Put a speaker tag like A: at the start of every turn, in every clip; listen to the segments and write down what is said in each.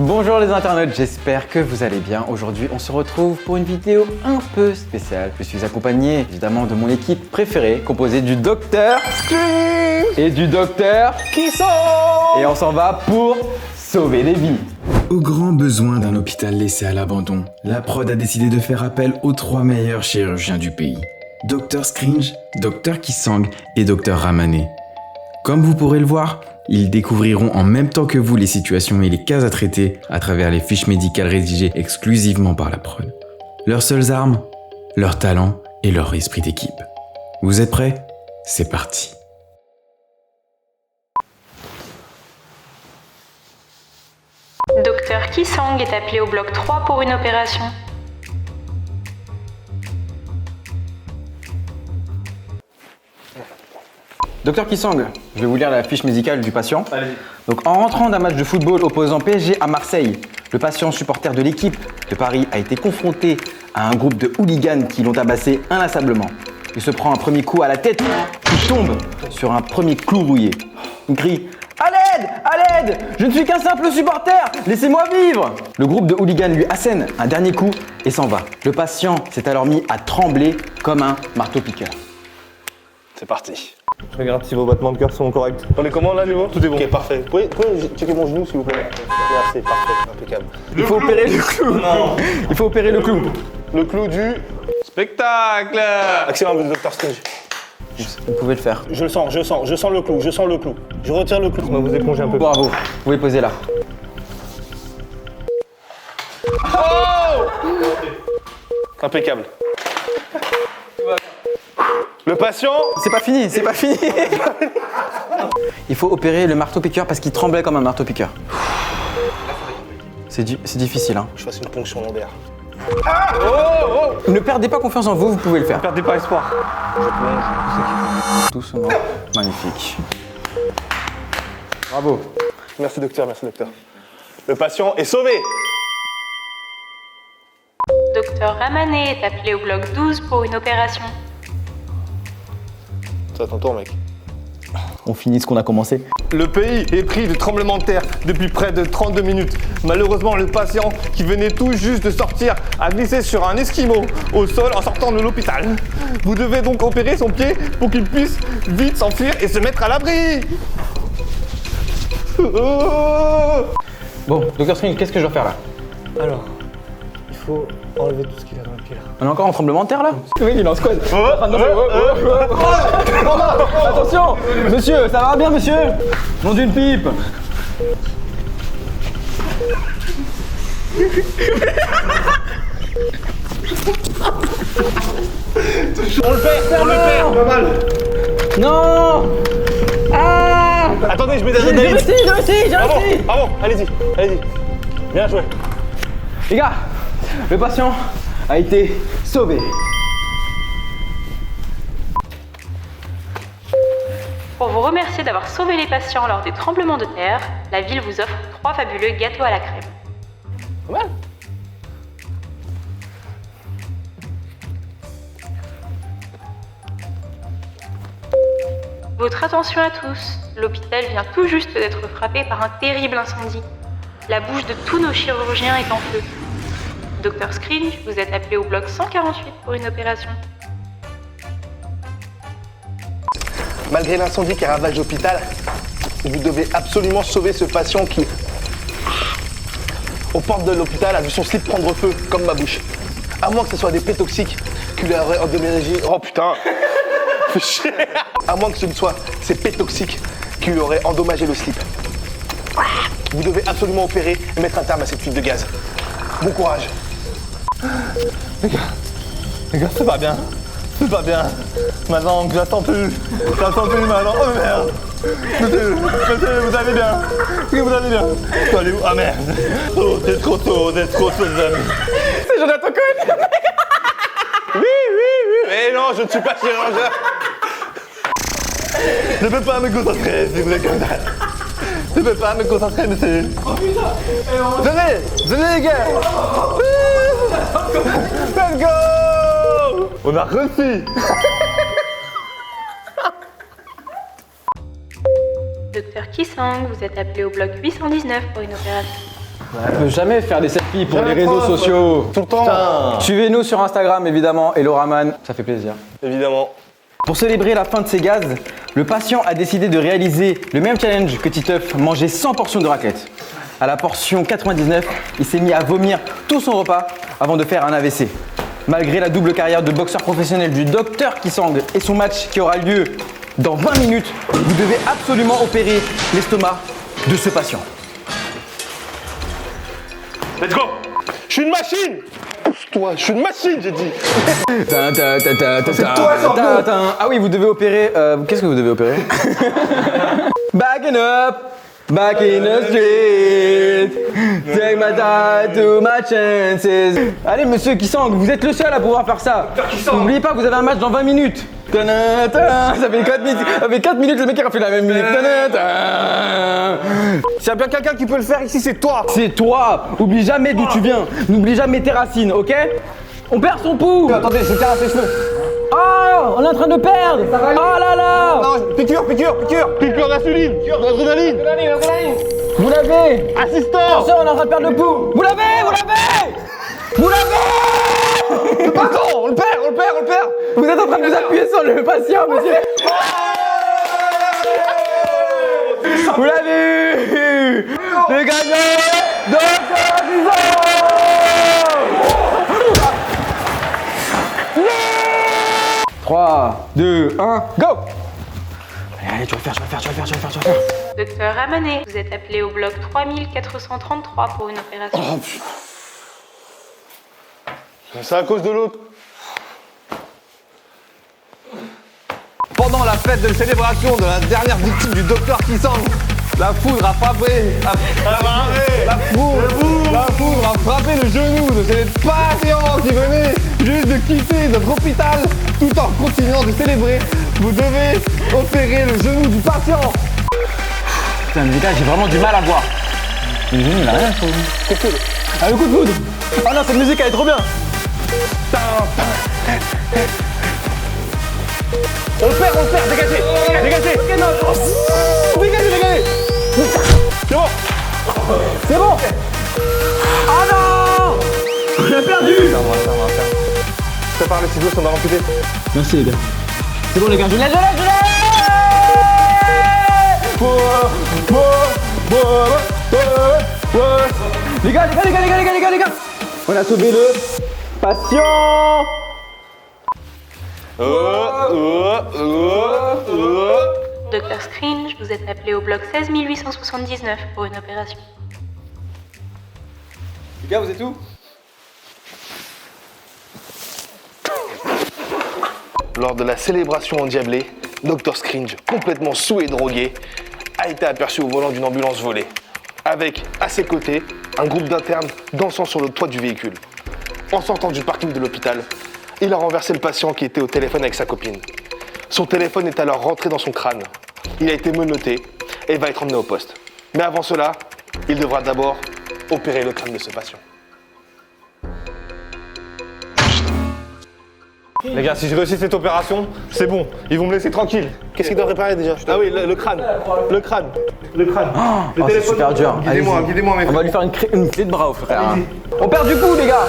A: Bonjour les internautes, j'espère que vous allez bien. Aujourd'hui, on se retrouve pour une vidéo un peu spéciale. Je suis accompagné évidemment de mon équipe préférée, composée du docteur Scream et du docteur Kisson. Et on s'en va pour sauver des vies.
B: Au grand besoin d'un hôpital laissé à l'abandon, la prod a décidé de faire appel aux 3 meilleurs chirurgiens du pays. Dr Scringe, Dr Kissang et Dr Ramané. Comme vous pourrez le voir, ils découvriront en même temps que vous les situations et les cas à traiter à travers les fiches médicales rédigées exclusivement par la prod. Leurs seules armes, leur talent et leur esprit d'équipe. Vous êtes prêts ? C'est parti.
C: Docteur Kissang est appelé au bloc 3 pour une opération.
A: Docteur Kissang, je vais vous lire la fiche médicale du patient.
D: Allez-y.
A: Donc, en rentrant d'un match de football opposant PSG à Marseille, le patient supporter de l'équipe de Paris a été confronté à un groupe de hooligans qui l'ont tabassé inlassablement. Il se prend un premier coup à la tête, puis tombe sur un premier clou rouillé. Il crie « À l'aide! À l'aide! Je ne suis qu'un simple supporter! Laissez-moi vivre !» Le groupe de hooligans lui assène un dernier coup et s'en va. Le patient s'est alors mis à trembler comme un marteau-piqueur.
D: C'est parti. Je regarde si vos battements de cœur sont corrects. On est comment là, niveau? Tout est bon. Ok, parfait. Vous pouvez checker mon genou s'il vous plaît? Merci, parfait, impeccable.
A: Il faut opérer le clou.
D: Non.
A: Il faut opérer le clou.
D: Le clou du spectacle. Excellent, Dr Strange.
A: Vous pouvez le faire.
D: Je sens le clou, Je retire le clou. On va vous éponger un peu.
A: Bravo. Vous pouvez poser là.
D: Impeccable. Le patient.
A: C'est pas fini, c'est pas fini. Il faut opérer le marteau-piqueur parce qu'il tremblait comme un marteau-piqueur. C'est difficile, hein.
D: Je fasse une ponction lombaire.
A: Ne perdez pas confiance en vous, vous pouvez le faire.
D: Perdez pas espoir. Je plonge.
A: Doucement. Magnifique. Bravo.
D: Merci docteur, merci docteur. Le patient est sauvé.
C: Docteur Ramané est appelé au bloc 12 pour une opération.
D: C'est à ton tour, mec.
A: On finit ce qu'on a commencé.
D: Le pays est pris de tremblements de terre depuis près de 32 minutes. Malheureusement, le patient qui venait tout juste de sortir a glissé sur un esquimau au sol en sortant de l'hôpital. Vous devez donc opérer son pied pour qu'il puisse vite s'enfuir et se mettre à l'abri.
A: Bon, docteur String, qu'est-ce que je dois faire là?
D: Alors, il faut enlever tout ce qu'il a dans le pied là.
A: On est encore en tremblement de terre là? Oui, il est en squad. Attention! Monsieur, ça va bien, monsieur? Nom d'une pipe!
D: On le perd, pas mal.
A: Non! Ah!
D: Attendez, je mets
A: J'ai
D: des
A: réussi!
D: Bravo, allez-y. Bien joué.
A: Les gars, le patient a été sauvé.
C: Pour vous remercier d'avoir sauvé les patients lors des tremblements de terre, la ville vous offre 3 fabuleux gâteaux à la crème.
D: Pas mal.
C: Votre attention à tous, l'hôpital vient tout juste d'être frappé par un terrible incendie. La bouche de tous nos chirurgiens est en feu. Docteur Scringe, vous êtes appelé au bloc 148 pour une opération.
E: Malgré l'incendie qui ravage l'hôpital, vous devez absolument sauver ce patient qui, aux portes de l'hôpital, a vu son slip prendre feu, comme ma bouche. À moins que ce soit des plaies toxiques qui lui auraient endommagé... Oh putain. Fais chier. À moins que ce ne soit ces plaies toxiques qui lui auraient endommagé le slip. Vous devez absolument opérer et mettre un terme à cette fuite de gaz. Bon courage.
D: Les gars, c'est pas bien. Maintenant, j'attends plus maintenant. Oh merde. Monsieur, vous allez bien? Oui, vous allez bien? Vous allez où? Ah merde. Oh, t'es trop tôt, les amis.
A: C'est Jonathan Cohen!
D: Oui. Mais non, je ne suis pas chirurgien. Je peux pas me concentrer si vous êtes comme ça. Je peux pas me concentrer, monsieur. Oh putain. Venez les gars. Let's go. On a réussi.
C: Docteur Kissang, vous êtes appelé au bloc 819 pour une opération.
A: On peut jamais faire des selfies pour
D: Jamais
A: les réseaux
D: trop,
A: sociaux.
D: Tout le temps. Putain.
A: Suivez-nous sur Instagram évidemment, Hello Raman, ça fait plaisir.
D: Évidemment.
A: Pour célébrer la fin de ses gaz, le patient a décidé de réaliser le même challenge que Titeuf, manger 100 portions de raclette. À la portion 99, il s'est mis à vomir tout son repas avant de faire un AVC. Malgré la double carrière de boxeur professionnel du Docteur Kisang et son match qui aura lieu dans 20 minutes, vous devez absolument opérer l'estomac de ce patient.
E: Let's go. Je suis une machine. Pousse-toi, je suis une machine, j'ai dit.
A: C'est toi, Ah oui, vous devez opérer... Qu'est-ce que vous devez opérer? Backing up, back in the street, take my time to my chances. Allez, monsieur Kisang, vous êtes le seul à pouvoir faire ça. N'oubliez pas que vous avez un match dans 20 minutes. Ça fait 4 minutes, le mec a fait la même minute.
D: S'il y a bien quelqu'un qui peut le faire ici, c'est toi.
A: C'est toi. Oublie jamais d'où tu viens. N'oublie jamais tes racines, ok? On perd son pouls.
D: Attendez, je terrasse les cheveux.
A: Oh, on est en train de perdre. Oh là là.
D: Non, piqûre.
E: Piqûre d'insuline, d'adrénaline.
A: Vous l'avez.
E: Assistant.
A: Attention, on est en train de perdre le pouls. Vous l'avez.
D: Attends, on le perd.
A: Vous êtes en train de vous appuyer sur le patient, monsieur. Vous l'avez eu. Le gagnant, Docteur Kisang. 3, 2, 1, go. Allez, tu vas le faire.
C: Docteur Ramané, vous êtes appelé au bloc 3433 pour une opération.
E: Oh putain. C'est à cause de l'autre.
D: Pendant la fête de célébration de la dernière victime du Docteur Kisang, la foudre a frappé. La foudre a frappé le genou de ces patients qui venaient juste de quitter notre hôpital tout en continuant de célébrer. Vous devez opérer le genou du patient.
A: Putain, mais les gars, j'ai vraiment du mal à voir. Le genou, il a rien sur lui. Ah, le coup de foudre. Oh non, cette musique, elle est trop bien.
E: On le perd, dégagez. Dégagez. C'est bon.
A: C'est bon. Oh non. On a perdu.
E: Prépare les ciseaux, on va amputer.
A: Merci les gars. C'est bon les gars, je l'ai. Les gars. On a sauvé le patient.
C: Docteur Scringe, vous êtes appelé au bloc 16879 pour une opération.
A: Les gars, vous êtes où?
E: Lors de la célébration endiablée, Dr Scringe, complètement saoul et drogué, a été aperçu au volant d'une ambulance volée, avec, à ses côtés, un groupe d'internes dansant sur le toit du véhicule. En sortant du parking de l'hôpital, il a renversé le patient qui était au téléphone avec sa copine. Son téléphone est alors rentré dans son crâne. Il a été menotté et va être emmené au poste. Mais avant cela, il devra d'abord opérer le crâne de ce patient.
D: Les gars, si je réussis cette opération, c'est bon. Ils vont me laisser tranquille.
E: Qu'est-ce qu'il doit réparer déjà? Ah oui, le crâne. Le crâne. Le
A: Oh, c'est super dur.
E: Guidez-moi,
A: Allez-y.
E: guidez-moi, mes
A: On va lui faire une clé de bras au frère. On perd du pouls les gars.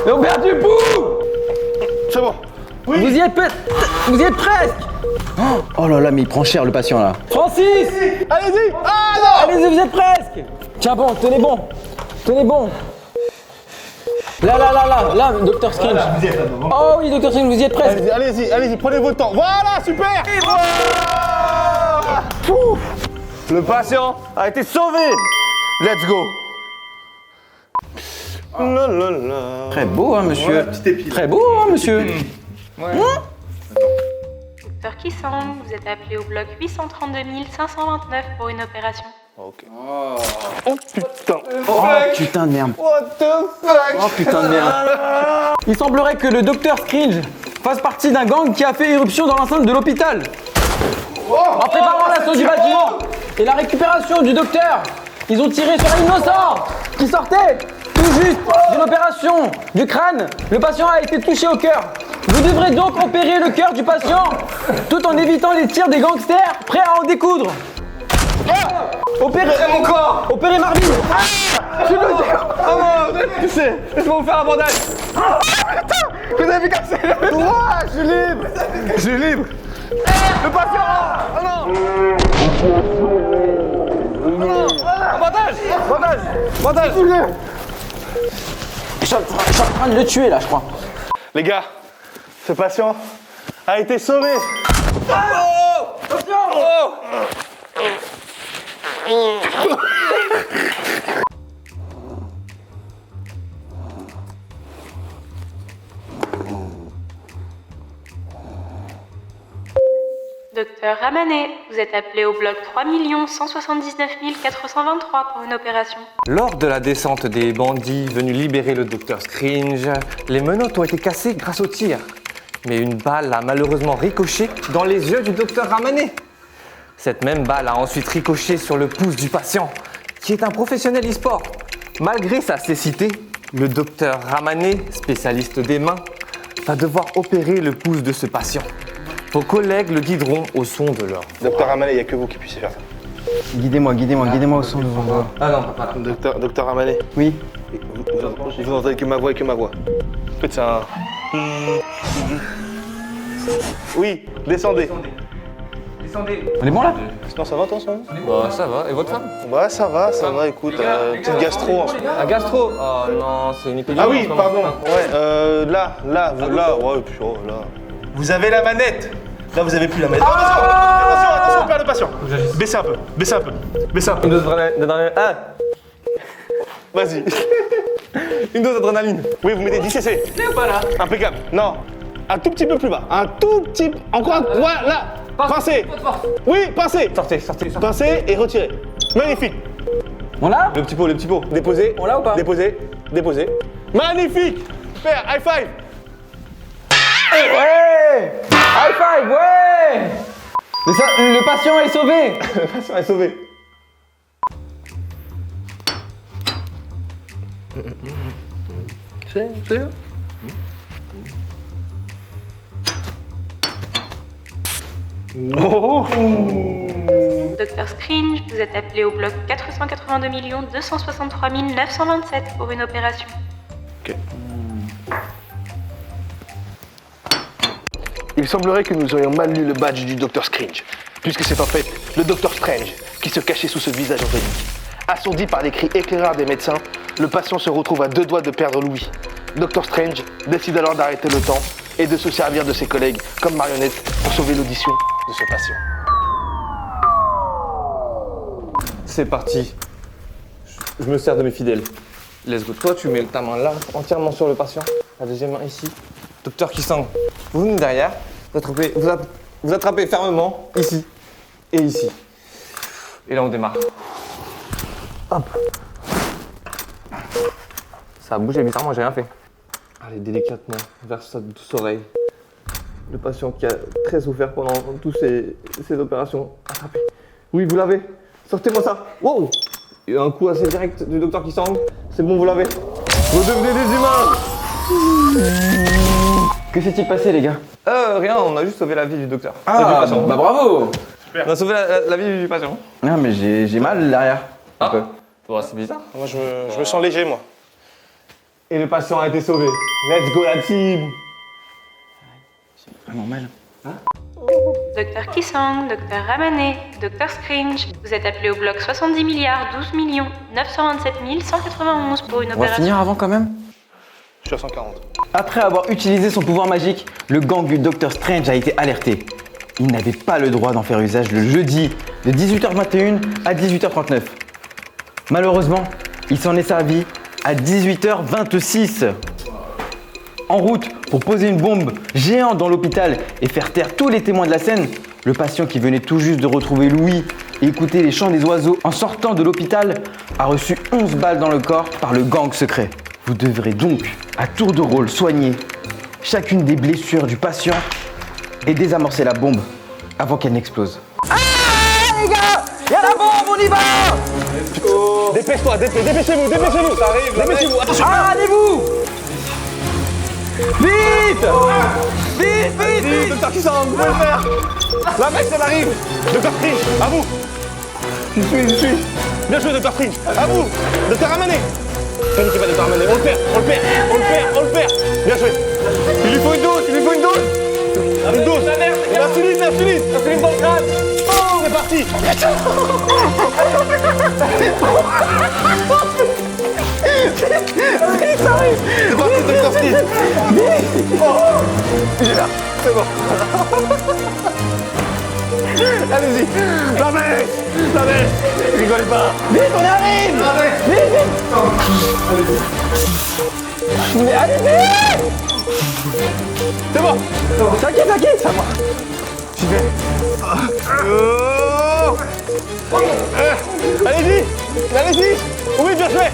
A: On perd du pouls.
E: C'est bon.
A: Vous y êtes presque. Oh là là, mais il prend cher le patient là. Francis.
E: Allez-y. Ah non.
A: Allez-y, vous êtes presque. Tiens bon, tenez bon. Là, Dr Scringe. Oh oui, Dr Scringe, vous y êtes presque.
E: Allez-y, prenez votre temps. Voilà, super.
D: Le patient a été sauvé. Let's go.
A: Très beau, hein, monsieur. Très beau, hein, monsieur.
C: Docteur Kisang, vous êtes appelé au bloc 832 529 pour une opération.
E: Ok. Oh putain.
A: Oh putain de merde.
D: What the fuck?
A: Oh putain de merde. Il semblerait que le Dr Scringe fasse partie d'un gang qui a fait éruption dans l'enceinte de l'hôpital. En préparant l'assaut du bâtiment et la récupération du docteur, ils ont tiré sur un innocent qui sortait tout juste d'une opération du crâne. Le patient a été touché au cœur. Vous devrez donc opérer le cœur du patient tout en évitant les tirs des gangsters prêts à en découdre.
D: Opérez mon corps. Opérez Marvin. Je veux dire. Oh non, vous avez poussé. Laisse-moi vous faire un bandage. Vous avez cassé le droit. Je suis libre. Je suis libre. Le patient. Oh non. Oh non. Bandage. Bandage. Bandage.
A: Je suis en train de le tuer là, je crois.
E: Les gars, ce patient a été sauvé.
C: Docteur Ramanet, vous êtes appelé au bloc 3 179 423 pour une opération.
D: Lors de la descente des bandits venus libérer le docteur Scringe, les menottes ont été cassées grâce au tir. Mais une balle a malheureusement ricoché dans les yeux du docteur Ramanet. Cette même balle a ensuite ricoché sur le pouce du patient, qui est un professionnel e-sport. Malgré sa cécité, le docteur Ramanet, spécialiste des mains, va devoir opérer le pouce de ce patient. Vos collègues le guideront au son de l'or.
E: Docteur Ramanet, il n'y a que vous qui puissiez faire ça.
A: Guidez-moi au son de vos voix.
D: Ah non, papa.
E: Docteur Ramanet,
A: Oui.
E: vous n'entendez que ma voix et que ma voix. Faites ça. Oui, descendez.
D: Descendez.
A: On est bon là?
E: Sinon, ça va, toi, ça
D: Bah, ça va. Et votre femme?
E: Bah, ça va, écoute, petite gastro en ce moment.
D: Un gastro. Oh non, c'est une épidémie.
E: Ah oui, pardon. Ouais, là, ouais, puis oh, là. Vous avez la manette. Là, vous avez plus la manette. Attention, on perd le patient. Baissez un peu.
D: Une dose d'adrénaline. Ah.
E: Vas-y.
D: Une dose d'adrénaline.
E: Oui, vous mettez 10 cc.
D: C'est pas là.
E: Impeccable. Non, un tout petit peu plus bas. Un tout petit. Encore un. Voilà. Pincez. Oui, pincez.
D: Sortez.
E: Pincez et retirez. Magnifique.
A: On l'a?
E: Le petit pot. Déposez.
A: On l'a ou pas?
E: Déposez. Magnifique. Faire high five.
A: Ouais! High five, ouais! Le patient est sauvé!
E: Le patient est sauvé. C'est
C: Docteur Scringe, vous êtes appelé au bloc 482 263 927 pour une opération.
E: Ok. Il semblerait que nous aurions mal lu le badge du Dr Scringe, puisque c'est en fait le Dr Strange qui se cachait sous ce visage angélique. Assourdi par les cris éclaireurs des médecins, le patient se retrouve à 2 doigts de perdre l'ouïe. Dr Strange décide alors d'arrêter le temps et de se servir de ses collègues comme marionnettes pour sauver l'audition de ce patient.
D: C'est parti. Je me sers de mes fidèles. Let's go. Toi, tu mets ta main là, entièrement sur le patient. La deuxième main ici. Docteur Kisang, vous venez derrière. Vous attrapez fermement ici et ici. Et là, on démarre. Hop. Ça a bougé bizarrement, j'ai rien fait. Allez, délicatement, vers sa douce oreille. Le patient qui a très souffert pendant toutes ces opérations. Attrapez. Oui, vous l'avez. Sortez-moi ça. Wow. Il y a un coup assez direct du docteur Kisang. C'est bon, vous l'avez. Vous devenez des humains.
A: Que s'est-il passé, les gars?
D: Rien, on a juste sauvé la vie du docteur. Du
A: Ah,
D: patient.
A: bah bravo!
D: On a sauvé la vie du patient.
A: Non, mais j'ai mal derrière. Un peu.
D: Bon, c'est bizarre.
E: Moi, je me sens léger, moi.
D: Et le patient a été sauvé. Let's go la team.
A: Vraiment mal.
C: Docteur Kisang, Docteur Ramanet, Docteur Scringe, vous êtes appelé au bloc 70 12 927 191 pour une
A: On va
C: opération.
A: finir avant quand même?
E: Je suis à 140.
A: Après avoir utilisé son pouvoir magique, le gang du Dr Strange a été alerté. Il n'avait pas le droit d'en faire usage le jeudi de 18h21 à 18h39. Malheureusement, il s'en est servi à 18h26. En route pour poser une bombe géante dans l'hôpital et faire taire tous les témoins de la scène, le patient qui venait tout juste de retrouver Louis et écouter les chants des oiseaux en sortant de l'hôpital a reçu 11 balles dans le corps par le gang secret. Vous devrez donc, à tour de rôle, soigner chacune des blessures du patient et désamorcer la bombe avant qu'elle n'explose. Ah les gars, il y a la bombe, on y va!
E: Dépêche-toi, dépêchez-vous. Ça arrive, dépêchez-vous. Attention.
A: Ah, allez-vous! Vite! Vite!
E: Docteur Kisang, vous pouvez le faire. La mec, elle arrive. Docteur Strange, à vous.
D: J'y suis. Bien joué, Dr. Strange. À vous, Dr. Ramané. Paniquez pas, Dr. Ramané. On le perd. Bien joué. Il lui faut une dose. Une dose. L'insuline dans le crâne. Oh, c'est parti. C'est parti, Dr. Strange. Oh, il est là. C'est bon. Allez-y. La baisse. Rigole pas. Vite, on arrive. Vite. Mais allez, vite. C'est bon. T'inquiète, ça va. J'y vais. Allez-y. Oui, bien joué.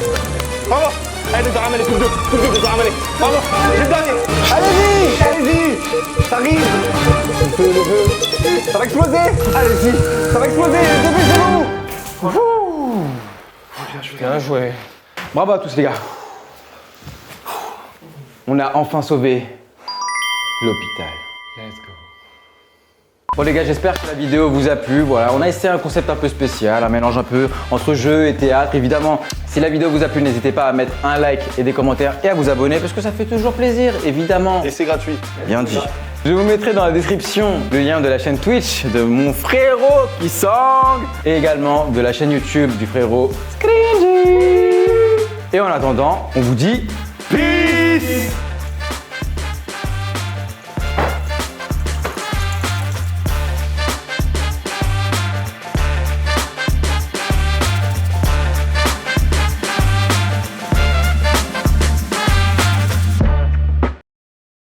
D: Bravo. Allez, Dr. Ramané, coup de deux, Dr. Ramané. Bravo. J'ai le dernier. Allez-y. Ça arrive. Le feu. Ça va exploser. Allez-y. Ça va exploser. Le début, c'est bon. Bien joué.
A: Bravo à tous les gars. On a enfin sauvé l'hôpital.
D: Let's go.
A: Bon les gars, j'espère que la vidéo vous a plu. Voilà, on a essayé un concept un peu spécial, un mélange un peu entre jeu et théâtre. Évidemment, si la vidéo vous a plu, n'hésitez pas à mettre un like et des commentaires et à vous abonner parce que ça fait toujours plaisir, évidemment.
E: Et c'est gratuit.
A: Bien dit. Je vous mettrai dans la description le lien de la chaîne Twitch de mon frérot qui sang et également de la chaîne YouTube du frérot Scringy. Et en attendant, on vous dit